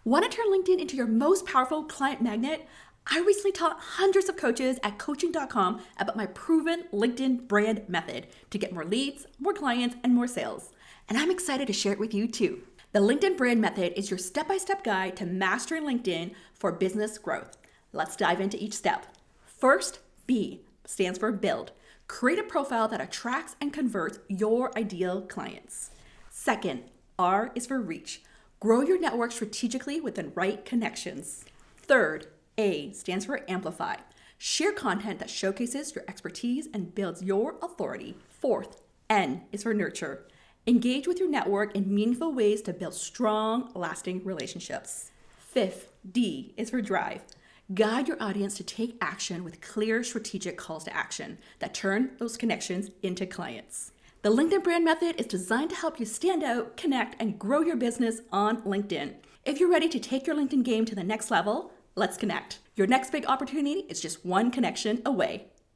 Want to turn LinkedIn into your most powerful client magnet? I recently taught hundreds of coaches at coaching.com about my proven LinkedIn brand method to get more leads, more clients, and more sales. And I'm excited to share it with you too. The LinkedIn brand method is your step-by-step guide to mastering LinkedIn for business growth. Let's dive into each step. First, B stands for build. Create a profile that attracts and converts your ideal clients. Second, R is for reach. Grow your network strategically with the right connections. Third, A stands for amplify. Share content that showcases your expertise and builds your authority. Fourth, N is for nurture. Engage with your network in meaningful ways to build strong, lasting relationships. Fifth, D is for drive. Guide your audience to take action with clear strategic calls to action that turn those connections into clients. The LinkedIn brand method is designed to help you stand out, connect, and grow your business on LinkedIn. If you're ready to take your LinkedIn game to the next level, let's connect. Your next big opportunity is just one connection away.